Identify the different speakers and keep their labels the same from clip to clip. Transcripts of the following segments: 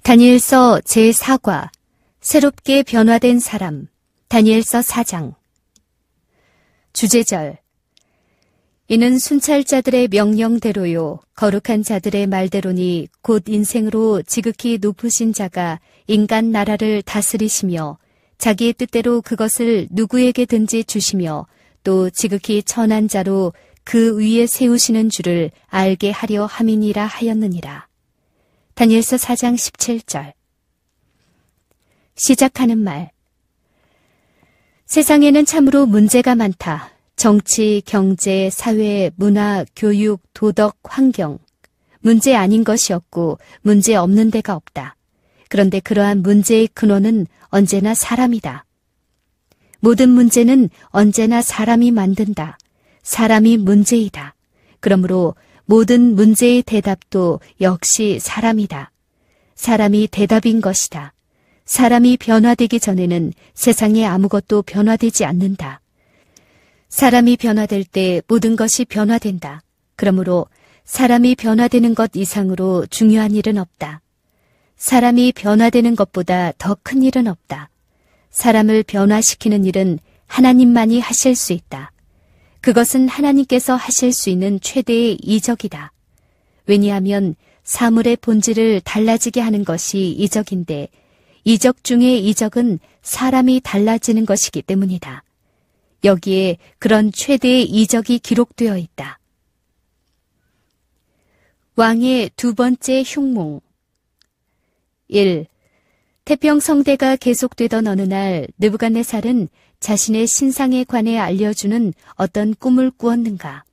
Speaker 1: 다니엘서 제4과 새롭게 변화된 사람 다니엘서 4장 주제절 이는 순찰자들의 명령대로요 거룩한 자들의 말대로니 곧 인생으로 지극히 높으신 자가 인간 나라를 다스리시며 자기의 뜻대로 그것을 누구에게든지 주시며 또 지극히 천한 자로 그 위에 세우시는 줄을 알게 하려 함이니라 하였느니라. 다니엘서 4장 17절 시작하는 말 세상에는 참으로 문제가 많다. 정치, 경제, 사회, 문화, 교육, 도덕, 환경. 문제 아닌 것이 없고 문제 없는 데가 없다. 그런데 그러한 문제의 근원은 언제나 사람이다. 모든 문제는 언제나 사람이 만든다. 사람이 문제이다. 그러므로 모든 문제의 대답도 역시 사람이다. 사람이 대답인 것이다. 사람이 변화되기 전에는 세상에 아무것도 변화되지 않는다. 사람이 변화될 때 모든 것이 변화된다. 그러므로 사람이 변화되는 것 이상으로 중요한 일은 없다. 사람이 변화되는 것보다 더 큰 일은 없다. 사람을 변화시키는 일은 하나님만이 하실 수 있다. 그것은 하나님께서 하실 수 있는 최대의 이적이다. 왜냐하면 사물의 본질을 달라지게 하는 것이 이적인데 이적 중의 이적은 사람이 달라지는 것이기 때문이다. 여기에 그런 최대의 이적이 기록되어 있다. 왕의 두 번째 흉몽 1. 태평성대가 계속되던 어느 날 느부갓네살은 자신의 신상에 관해 알려주는 어떤 꿈을 꾸었는가.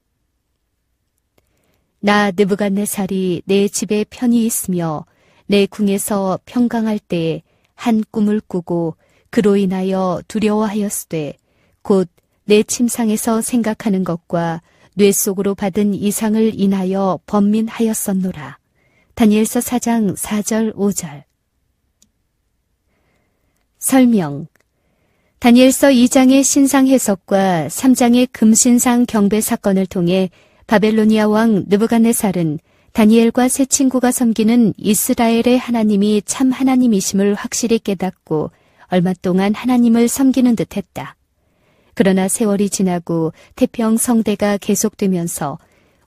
Speaker 1: 나 느부갓네살이 내 집에 편히 있으며 내 궁에서 평강할 때에 한 꿈을 꾸고 그로 인하여 두려워하였으되 곧 내 침상에서 생각하는 것과 뇌 속으로 받은 이상을 인하여 번민하였었노라. 다니엘서 4장 4절 5절 설명 다니엘서 2장의 신상 해석과 3장의 금신상 경배 사건을 통해 바벨로니아 왕 느부갓네살은 다니엘과 세 친구가 섬기는 이스라엘의 하나님이 참 하나님이심을 확실히 깨닫고 얼마 동안 하나님을 섬기는 듯했다. 그러나 세월이 지나고 태평성대가 계속되면서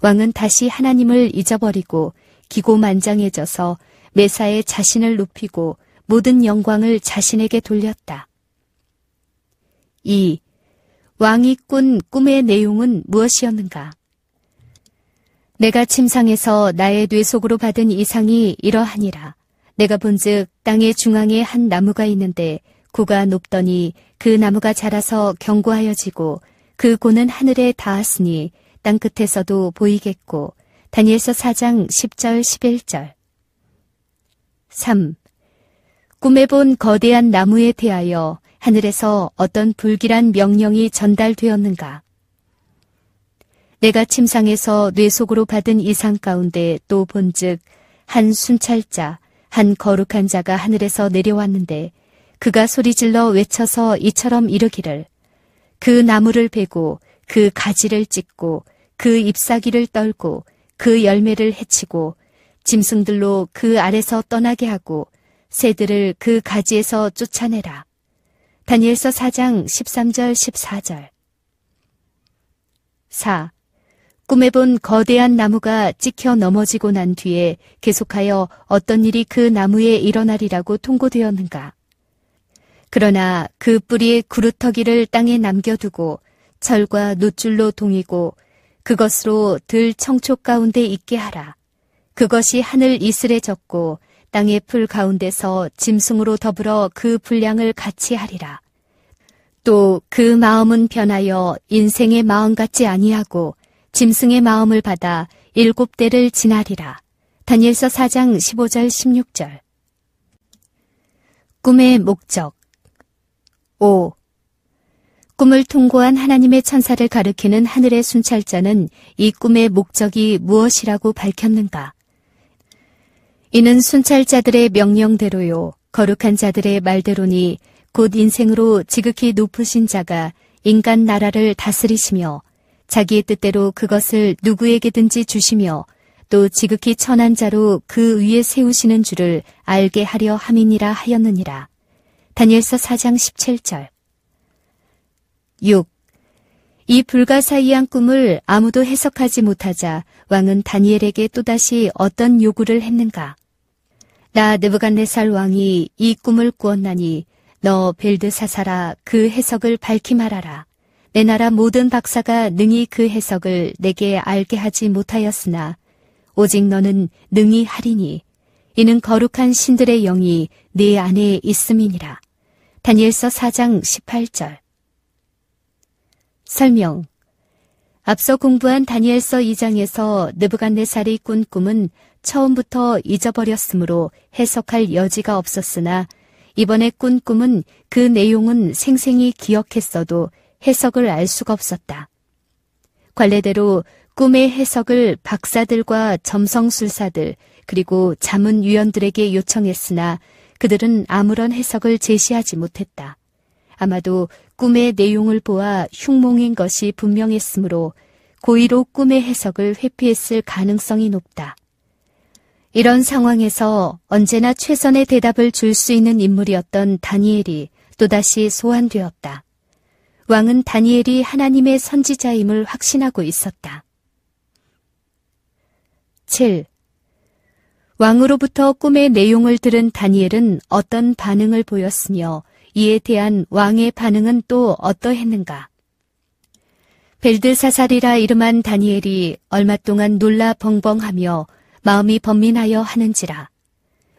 Speaker 1: 왕은 다시 하나님을 잊어버리고 기고만장해져서 매사에 자신을 높이고 모든 영광을 자신에게 돌렸다. 2. 왕이 꾼 꿈의 내용은 무엇이었는가? 내가 침상에서 나의 뇌 속으로 받은 이상이 이러하니라. 내가 본즉 땅의 중앙에 한 나무가 있는데 고가 높더니 그 나무가 자라서 견고하여지고 그 고는 하늘에 닿았으니 땅 끝에서도 보이겠고. 다니엘서 4장 10절 11절 3. 꿈에 본 거대한 나무에 대하여 하늘에서 어떤 불길한 명령이 전달되었는가? 내가 침상에서 뇌 속으로 받은 이상 가운데 또 본즉 한 순찰자, 한 거룩한 자가 하늘에서 내려왔는데 그가 소리질러 외쳐서 이처럼 이르기를 그 나무를 베고 그 가지를 찢고 그 잎사귀를 떨고 그 열매를 해치고 짐승들로 그 아래서 떠나게 하고 새들을 그 가지에서 쫓아내라. 다니엘서 4장 13절 14절 4. 꿈에 본 거대한 나무가 찍혀 넘어지고 난 뒤에 계속하여 어떤 일이 그 나무에 일어나리라고 통고되었는가. 그러나 그 뿌리의 구루터기를 땅에 남겨두고 철과 놋줄로 동이고 그것으로 들 청촉 가운데 있게 하라. 그것이 하늘 이슬에 젖고 땅의 풀 가운데서 짐승으로 더불어 그 분량을 같이 하리라. 또 그 마음은 변하여 인생의 마음 같지 아니하고 짐승의 마음을 받아 7대를 지나리라. 다니엘서 4장 15절 16절 꿈의 목적 5. 꿈을 통고한 하나님의 천사를 가리키는 하늘의 순찰자는 이 꿈의 목적이 무엇이라고 밝혔는가? 이는 순찰자들의 명령대로요 거룩한 자들의 말대로니 곧 인생으로 지극히 높으신 자가 인간 나라를 다스리시며 자기의 뜻대로 그것을 누구에게든지 주시며 또 지극히 천한 자로 그 위에 세우시는 줄을 알게 하려 함이니라 하였느니라. 다니엘서 4장 17절. 6. 이 불가사의한 꿈을 아무도 해석하지 못하자 왕은 다니엘에게 또다시 어떤 요구를 했는가? 나 느부갓네살 왕이 이 꿈을 꾸었나니 너 벨드사사라 그 해석을 밝히 말하라. 내 나라 모든 박사가 능히 그 해석을 내게 알게 하지 못하였으나 오직 너는 능히 하리니 이는 거룩한 신들의 영이 네 안에 있음이니라. 다니엘서 4장 18절. 설명. 앞서 공부한 다니엘서 2장에서 느부갓네살이 꾼 꿈은 처음부터 잊어버렸으므로 해석할 여지가 없었으나 이번에 꾼 꿈은 그 내용은 생생히 기억했어도 해석을 알 수가 없었다. 관례대로 꿈의 해석을 박사들과 점성술사들 그리고 자문위원들에게 요청했으나 그들은 아무런 해석을 제시하지 못했다. 아마도 꿈의 내용을 보아 흉몽인 것이 분명했으므로 고의로 꿈의 해석을 회피했을 가능성이 높다. 이런 상황에서 언제나 최선의 대답을 줄 수 있는 인물이었던 다니엘이 또다시 소환되었다. 왕은 다니엘이 하나님의 선지자임을 확신하고 있었다. 7. 왕으로부터 꿈의 내용을 들은 다니엘은 어떤 반응을 보였으며 이에 대한 왕의 반응은 또 어떠했는가? 벨드사살이라 이름한 다니엘이 얼마 동안 놀라 벙벙하며 마음이 번민하여 하는지라.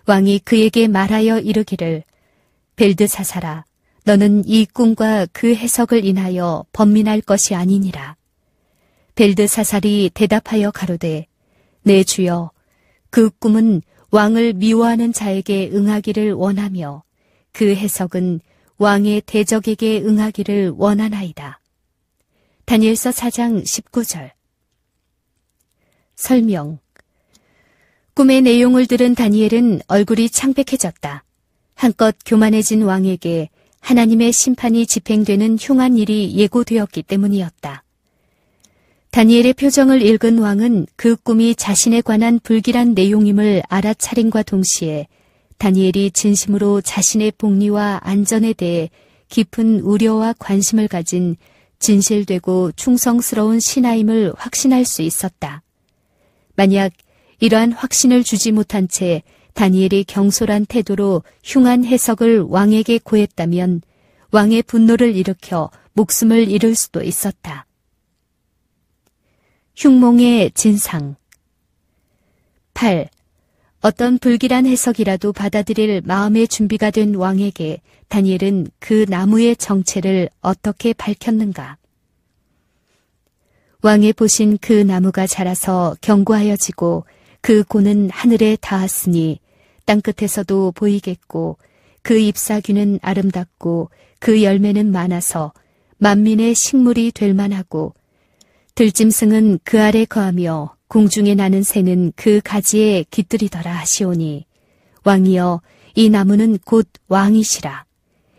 Speaker 1: 왕이 그에게 말하여 이르기를 벨드사살아 너는 이 꿈과 그 해석을 인하여 번민할 것이 아니니라. 벨드사살이 대답하여 가로되 내 주여 그 꿈은 왕을 미워하는 자에게 응하기를 원하며 그 해석은 왕의 대적에게 응하기를 원하나이다. 다니엘서 4장 19절. 설명. 꿈의 내용을 들은 다니엘은 얼굴이 창백해졌다. 한껏 교만해진 왕에게 하나님의 심판이 집행되는 흉한 일이 예고되었기 때문이었다. 다니엘의 표정을 읽은 왕은 그 꿈이 자신에 관한 불길한 내용임을 알아차림과 동시에 다니엘이 진심으로 자신의 복리와 안전에 대해 깊은 우려와 관심을 가진 진실되고 충성스러운 신하임을 확신할 수 있었다. 만약 이러한 확신을 주지 못한 채 다니엘이 경솔한 태도로 흉한 해석을 왕에게 고했다면 왕의 분노를 일으켜 목숨을 잃을 수도 있었다. 흉몽의 진상. 8. 어떤 불길한 해석이라도 받아들일 마음의 준비가 된 왕에게 다니엘은 그 나무의 정체를 어떻게 밝혔는가? 왕이 보신 그 나무가 자라서 견고하여지고 그 고는 하늘에 닿았으니 땅끝에서도 보이겠고 그 잎사귀는 아름답고 그 열매는 많아서 만민의 식물이 될 만하고 들짐승은 그 아래 거하며 공중에 나는 새는 그 가지에 깃들이더라 하시오니 왕이여 이 나무는 곧 왕이시라.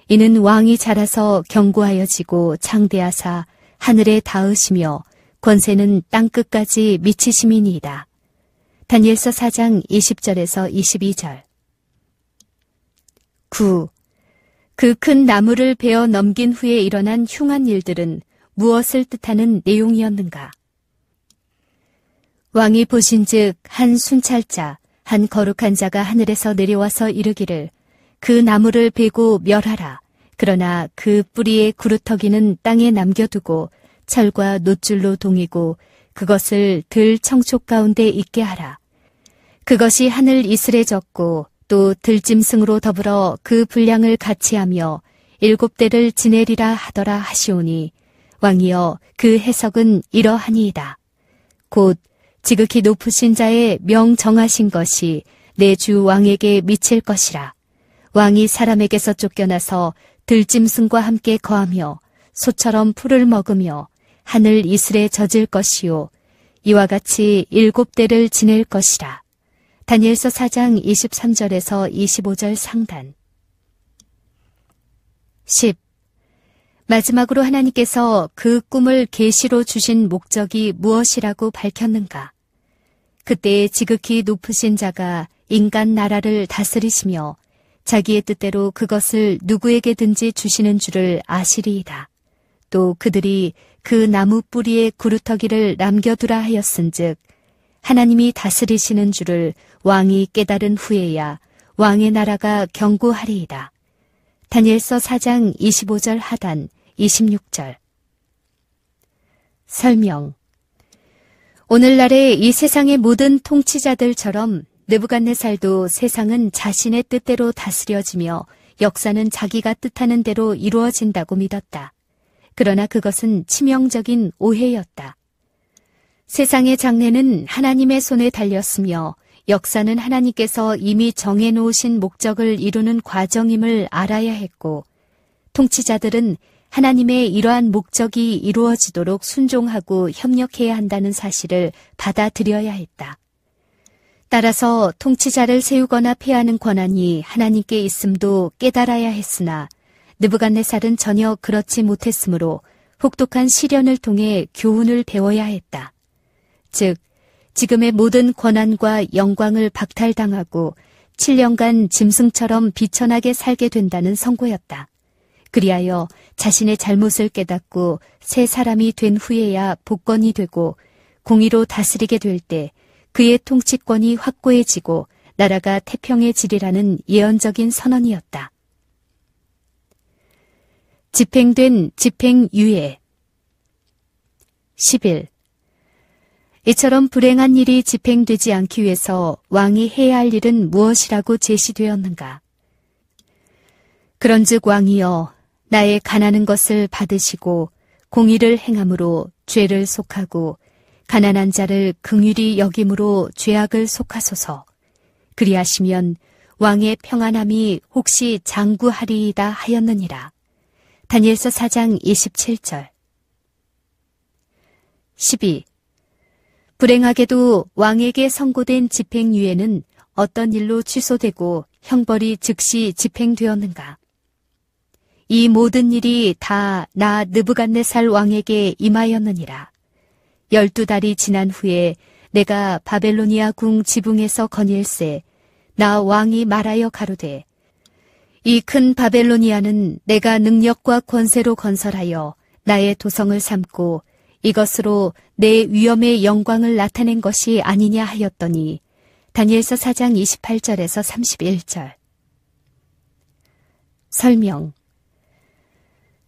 Speaker 1: 이는 왕이 자라서 견고하여지고 장대하사 하늘에 닿으시며 권세는 땅끝까지 미치심이니이다. 다니엘서 4장 20절에서 22절. 9. 그 큰 나무를 베어 넘긴 후에 일어난 흉한 일들은 무엇을 뜻하는 내용이었는가? 왕이 보신즉 한 순찰자, 한 거룩한 자가 하늘에서 내려와서 이르기를 그 나무를 베고 멸하라. 그러나 그 뿌리의 구루터기는 땅에 남겨두고 철과 놋줄로 동이고 그것을 들 청촉 가운데 있게 하라. 그것이 하늘 이슬에 젖고 또 들짐승으로 더불어 그 분량을 같이 하며 7대를 지내리라 하더라 하시오니 왕이여 그 해석은 이러하니이다. 곧 지극히 높으신 자의 명정하신 것이 내 주 왕에게 미칠 것이라. 왕이 사람에게서 쫓겨나서 들짐승과 함께 거하며 소처럼 풀을 먹으며 하늘 이슬에 젖을 것이요 이와 같이 7대를 지낼 것이라. 다니엘서 4장 23절에서 25절 상단. 10. 마지막으로 하나님께서 그 꿈을 계시로 주신 목적이 무엇이라고 밝혔는가? 그때에 지극히 높으신 자가 인간 나라를 다스리시며 자기의 뜻대로 그것을 누구에게든지 주시는 줄을 아시리이다. 또 그들이 그 나무 뿌리에 구루터기를 남겨두라 하였은즉 하나님이 다스리시는 줄을 왕이 깨달은 후에야 왕의 나라가 견고하리이다. 다니엘서 4장 25절 하단 26절. 설명. 오늘날의 이 세상의 모든 통치자들처럼 느부갓네살도 세상은 자신의 뜻대로 다스려지며 역사는 자기가 뜻하는 대로 이루어진다고 믿었다. 그러나 그것은 치명적인 오해였다. 세상의 장래는 하나님의 손에 달렸으며 역사는 하나님께서 이미 정해놓으신 목적을 이루는 과정임을 알아야 했고 통치자들은 하나님의 이러한 목적이 이루어지도록 순종하고 협력해야 한다는 사실을 받아들여야 했다. 따라서 통치자를 세우거나 폐하는 권한이 하나님께 있음도 깨달아야 했으나 느부갓네살은 전혀 그렇지 못했으므로 혹독한 시련을 통해 교훈을 배워야 했다. 즉, 지금의 모든 권한과 영광을 박탈당하고 7년간 짐승처럼 비천하게 살게 된다는 선고였다. 그리하여 자신의 잘못을 깨닫고 새 사람이 된 후에야 복권이 되고 공의로 다스리게 될 때 그의 통치권이 확고해지고 나라가 태평해지리라는 예언적인 선언이었다. 집행된 집행유예 11. 이처럼 불행한 일이 집행되지 않기 위해서 왕이 해야 할 일은 무엇이라고 제시되었는가? 그런즉 왕이여 나의 가난한 것을 받으시고 공의를 행함으로 죄를 속하고 가난한 자를 긍휼히 여김으로 죄악을 속하소서. 그리하시면 왕의 평안함이 혹시 장구하리이다 하였느니라. 다니엘서 4장 27절. 12. 불행하게도 왕에게 선고된 집행유예는 어떤 일로 취소되고 형벌이 즉시 집행되었는가? 이 모든 일이 다 나 느부갓네살 왕에게 임하였느니라. 12달이 지난 후에 내가 바벨로니아 궁 지붕에서 거닐새 나 왕이 말하여 가로되 이 큰 바벨로니아는 내가 능력과 권세로 건설하여 나의 도성을 삼고 이것으로 내 위엄의 영광을 나타낸 것이 아니냐 하였더니 다니엘서 4장 28절에서 31절. 설명.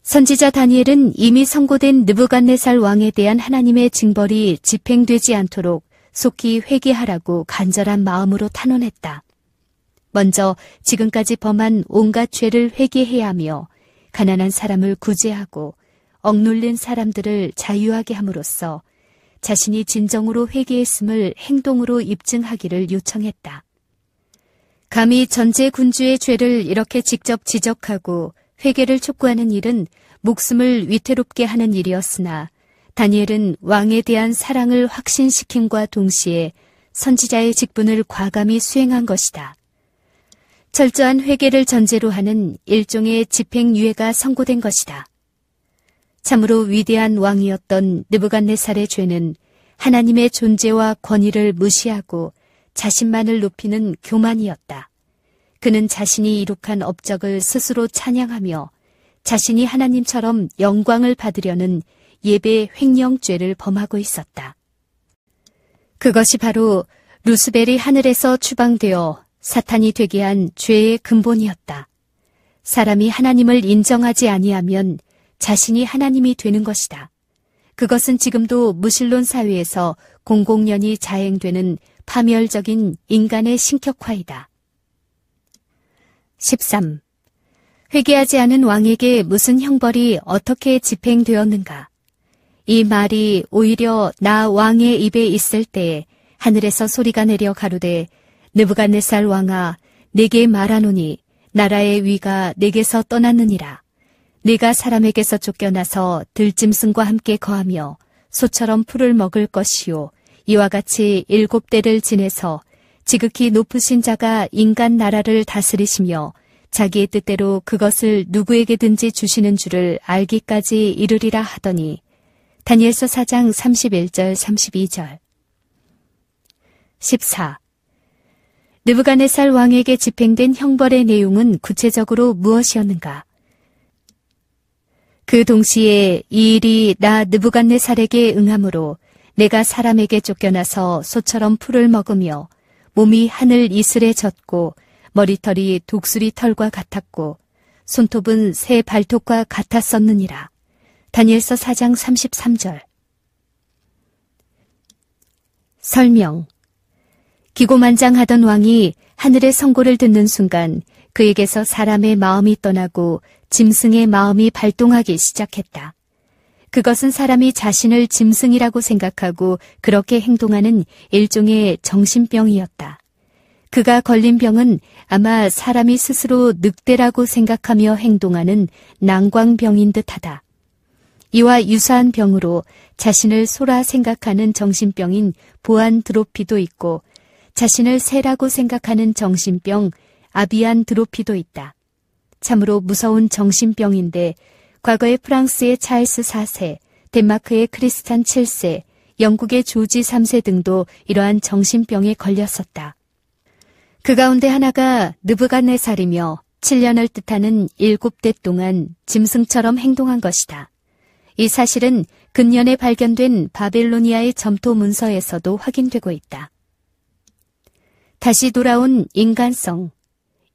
Speaker 1: 선지자 다니엘은 이미 선고된 느부갓네살 왕에 대한 하나님의 징벌이 집행되지 않도록 속히 회개하라고 간절한 마음으로 탄원했다. 먼저 지금까지 범한 온갖 죄를 회개해야 하며 가난한 사람을 구제하고 억눌린 사람들을 자유하게 함으로써 자신이 진정으로 회개했음을 행동으로 입증하기를 요청했다. 감히 전제 군주의 죄를 이렇게 직접 지적하고 회개를 촉구하는 일은 목숨을 위태롭게 하는 일이었으나 다니엘은 왕에 대한 사랑을 확신시킴과 동시에 선지자의 직분을 과감히 수행한 것이다. 철저한 회개를 전제로 하는 일종의 집행유예가 선고된 것이다. 참으로 위대한 왕이었던 느부갓네살의 죄는 하나님의 존재와 권위를 무시하고 자신만을 높이는 교만이었다. 그는 자신이 이룩한 업적을 스스로 찬양하며 자신이 하나님처럼 영광을 받으려는 예배 횡령죄를 범하고 있었다. 그것이 바로 루스벨이 하늘에서 추방되어 사탄이 되게 한 죄의 근본이었다. 사람이 하나님을 인정하지 아니하면 자신이 하나님이 되는 것이다. 그것은 지금도 무신론 사회에서 공공연히 자행되는 파멸적인 인간의 신격화이다. 13. 회개하지 않은 왕에게 무슨 형벌이 어떻게 집행되었는가? 이 말이 오히려 나 왕의 입에 있을 때에 하늘에서 소리가 내려 가로되 느부갓네살 왕아 내게 말하노니 나라의 위가 내게서 떠났느니라. 네가 사람에게서 쫓겨나서 들짐승과 함께 거하며 소처럼 풀을 먹을 것이요 이와 같이 7대를 지내서 지극히 높으신 자가 인간 나라를 다스리시며 자기의 뜻대로 그것을 누구에게든지 주시는 줄을 알기까지 이르리라 하더니 다니엘서 4장 31절 32절. 14. 느부갓네살 왕에게 집행된 형벌의 내용은 구체적으로 무엇이었는가? 그 동시에 이 일이 나 느부갓네살에게 응하므로 내가 사람에게 쫓겨나서 소처럼 풀을 먹으며 몸이 하늘 이슬에 젖고 머리털이 독수리 털과 같았고 손톱은 새 발톱과 같았었느니라. 다니엘서 4장 33절. 설명. 기고만장하던 왕이 하늘의 선고를 듣는 순간 그에게서 사람의 마음이 떠나고 짐승의 마음이 발동하기 시작했다. 그것은 사람이 자신을 짐승이라고 생각하고 그렇게 행동하는 일종의 정신병이었다. 그가 걸린 병은 아마 사람이 스스로 늑대라고 생각하며 행동하는 난광병인 듯하다. 이와 유사한 병으로 자신을 소라 생각하는 정신병인 보안드로피도 있고 자신을 새라고 생각하는 정신병 아비안드로피도 있다. 참으로 무서운 정신병인데 과거에 프랑스의 찰스 4세, 덴마크의 크리스찬 7세, 영국의 조지 3세 등도 이러한 정신병에 걸렸었다. 그 가운데 하나가 느부갓네살이며 7년을 뜻하는 7대 동안 짐승처럼 행동한 것이다. 이 사실은 근년에 발견된 바벨로니아의 점토 문서에서도 확인되고 있다. 다시 돌아온 인간성,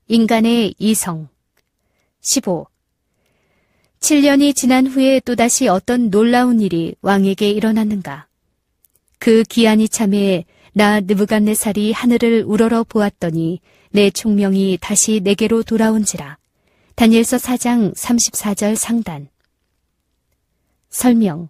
Speaker 1: 인간의 이성. 15. 7년이 지난 후에 또다시 어떤 놀라운 일이 왕에게 일어났는가? 그 기한이 참에 나 느부갓네살이 하늘을 우러러 보았더니 내 총명이 다시 내게로 돌아온지라. 다니엘서 4장 34절 상단. 설명.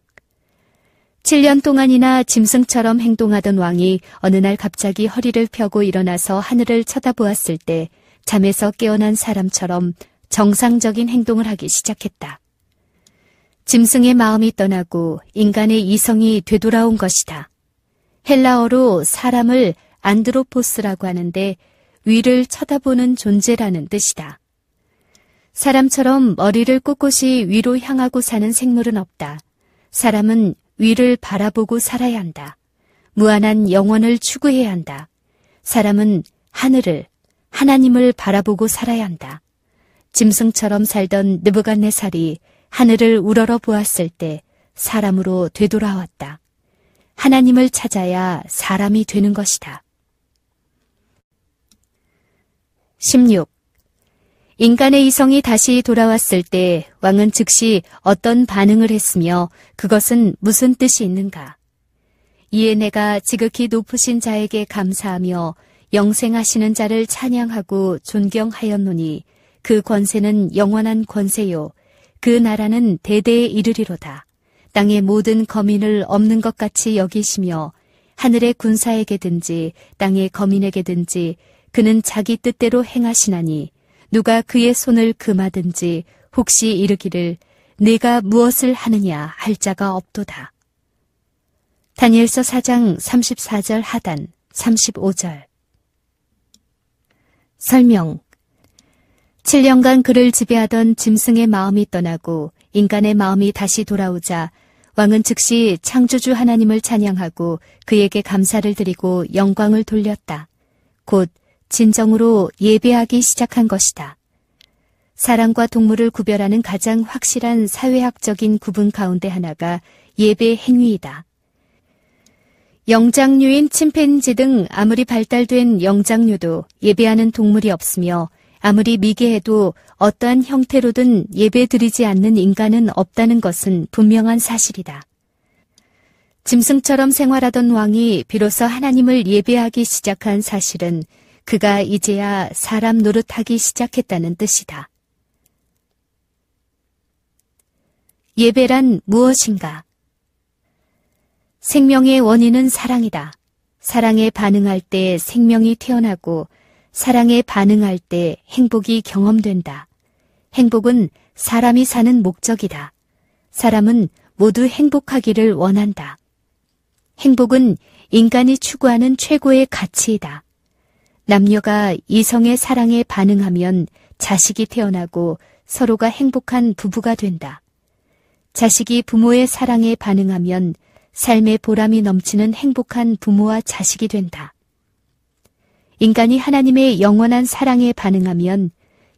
Speaker 1: 7년 동안이나 짐승처럼 행동하던 왕이 어느 날 갑자기 허리를 펴고 일어나서 하늘을 쳐다보았을 때 잠에서 깨어난 사람처럼 정상적인 행동을 하기 시작했다. 짐승의 마음이 떠나고 인간의 이성이 되돌아온 것이다. 헬라어로 사람을 안드로포스라고 하는데 위를 쳐다보는 존재라는 뜻이다. 사람처럼 머리를 꼿꼿이 위로 향하고 사는 생물은 없다. 사람은 위를 바라보고 살아야 한다. 무한한 영원을 추구해야 한다. 사람은 하늘을, 하나님을 바라보고 살아야 한다. 짐승처럼 살던 느부갓네살이 하늘을 우러러 보았을 때 사람으로 되돌아왔다. 하나님을 찾아야 사람이 되는 것이다. 16. 인간의 이성이 다시 돌아왔을 때 왕은 즉시 어떤 반응을 했으며 그것은 무슨 뜻이 있는가? 이에 내가 지극히 높으신 자에게 감사하며 영생하시는 자를 찬양하고 존경하였노니 그 권세는 영원한 권세요. 그 나라는 대대에 이르리로다. 땅의 모든 거민을 없는 것 같이 여기시며 하늘의 군사에게든지 땅의 거민에게든지 그는 자기 뜻대로 행하시나니 누가 그의 손을 금하든지 혹시 이르기를 내가 무엇을 하느냐 할 자가 없도다. 다니엘서 4장 34절 하단 35절. 설명. 7년간 그를 지배하던 짐승의 마음이 떠나고 인간의 마음이 다시 돌아오자 왕은 즉시 창조주 하나님을 찬양하고 그에게 감사를 드리고 영광을 돌렸다. 곧 진정으로 예배하기 시작한 것이다. 사람과 동물을 구별하는 가장 확실한 사회학적인 구분 가운데 하나가 예배 행위이다. 영장류인 침팬지 등 아무리 발달된 영장류도 예배하는 동물이 없으며 아무리 미개해도 어떠한 형태로든 예배드리지 않는 인간은 없다는 것은 분명한 사실이다. 짐승처럼 생활하던 왕이 비로소 하나님을 예배하기 시작한 사실은 그가 이제야 사람 노릇하기 시작했다는 뜻이다. 예배란 무엇인가? 생명의 원인은 사랑이다. 사랑에 반응할 때 생명이 태어나고 사랑에 반응할 때 행복이 경험된다. 행복은 사람이 사는 목적이다. 사람은 모두 행복하기를 원한다. 행복은 인간이 추구하는 최고의 가치이다. 남녀가 이성의 사랑에 반응하면 자식이 태어나고 서로가 행복한 부부가 된다. 자식이 부모의 사랑에 반응하면 삶의 보람이 넘치는 행복한 부모와 자식이 된다. 인간이 하나님의 영원한 사랑에 반응하면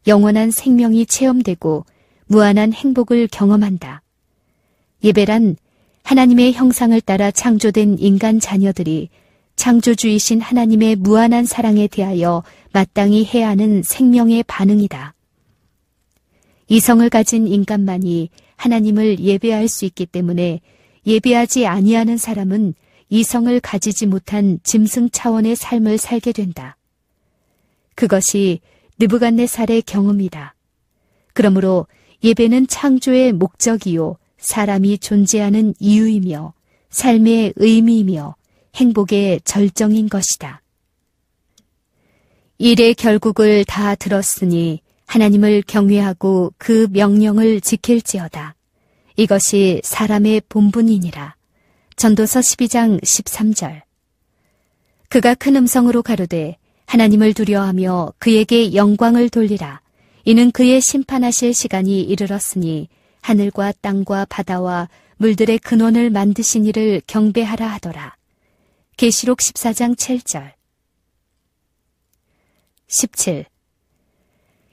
Speaker 1: 영원한 생명이 체험되고 무한한 행복을 경험한다. 예배란 하나님의 형상을 따라 창조된 인간 자녀들이 창조주이신 하나님의 무한한 사랑에 대하여 마땅히 해야 하는 생명의 반응이다. 이성을 가진 인간만이 하나님을 예배할 수 있기 때문에 예배하지 아니하는 사람은 이성을 가지지 못한 짐승 차원의 삶을 살게 된다. 그것이 느부갓네살의 경험이다. 그러므로 예배는 창조의 목적이요 사람이 존재하는 이유이며 삶의 의미이며 행복의 절정인 것이다. 일의 결국을 다 들었으니 하나님을 경외하고 그 명령을 지킬지어다. 이것이 사람의 본분이니라. 전도서 12장 13절. 그가 큰 음성으로 가로되 하나님을 두려워하며 그에게 영광을 돌리라. 이는 그의 심판하실 시간이 이르렀으니 하늘과 땅과 바다와 물들의 근원을 만드신 이를 경배하라 하더라. 계시록 14장 7절. 17.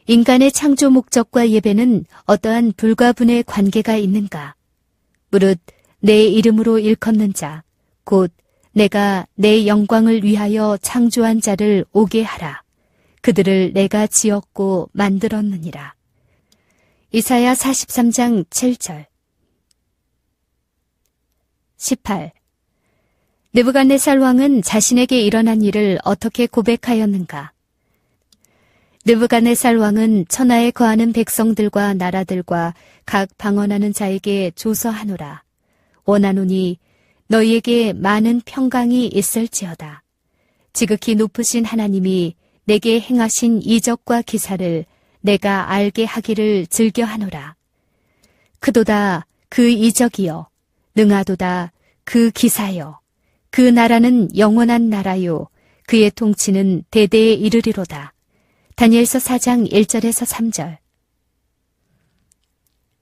Speaker 1: 인간의 창조 목적과 예배는 어떠한 불가분의 관계가 있는가? 무릇 내 이름으로 일컫는 자, 곧 내가 내 영광을 위하여 창조한 자를 오게 하라. 그들을 내가 지었고 만들었느니라. 이사야 43장 7절. 18. 느부갓네살 왕은 자신에게 일어난 일을 어떻게 고백하였는가? 느부갓네살 왕은 천하에 거하는 백성들과 나라들과 각 방언하는 자에게 조서하노라. 원하노니 너희에게 많은 평강이 있을지어다. 지극히 높으신 하나님이 내게 행하신 이적과 기사를 내가 알게 하기를 즐겨하노라. 크도다 그 이적이여, 능하도다 그 기사여. 그 나라는 영원한 나라요, 그의 통치는 대대에 이르리로다. 다니엘서 4장 1절에서 3절.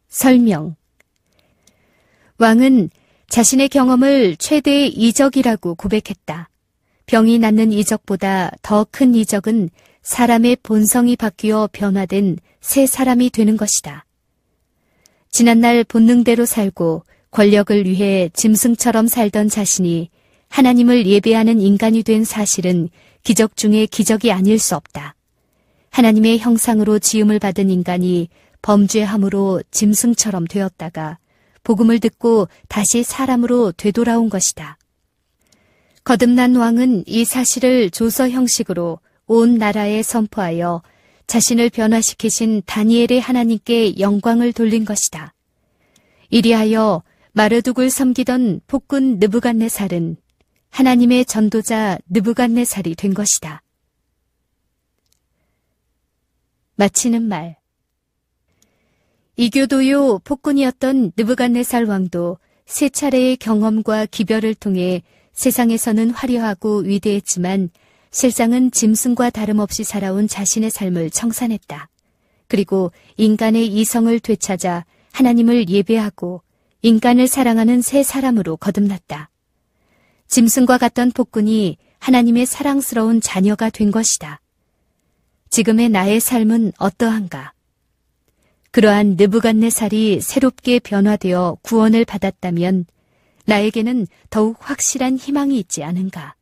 Speaker 1: 설명. 왕은 자신의 경험을 최대의 이적이라고 고백했다. 병이 낫는 이적보다 더 큰 이적은 사람의 본성이 바뀌어 변화된 새 사람이 되는 것이다. 지난날 본능대로 살고 권력을 위해 짐승처럼 살던 자신이 하나님을 예배하는 인간이 된 사실은 기적 중에 기적이 아닐 수 없다. 하나님의 형상으로 지음을 받은 인간이 범죄함으로 짐승처럼 되었다가 복음을 듣고 다시 사람으로 되돌아온 것이다. 거듭난 왕은 이 사실을 조서 형식으로 온 나라에 선포하여 자신을 변화시키신 다니엘의 하나님께 영광을 돌린 것이다. 이리하여 마르둑을 섬기던 폭군 느부갓네살은 하나님의 전도자 느부갓네살이 된 것이다. 마치는 말. 이교도요 폭군이었던 느부갓네살 왕도 세 차례의 경험과 기별을 통해 세상에서는 화려하고 위대했지만 실상은 짐승과 다름없이 살아온 자신의 삶을 청산했다. 그리고 인간의 이성을 되찾아 하나님을 예배하고 인간을 사랑하는 새 사람으로 거듭났다. 짐승과 같던 폭군이 하나님의 사랑스러운 자녀가 된 것이다. 지금의 나의 삶은 어떠한가? 그러한 느부갓네살이 새롭게 변화되어 구원을 받았다면 나에게는 더욱 확실한 희망이 있지 않은가?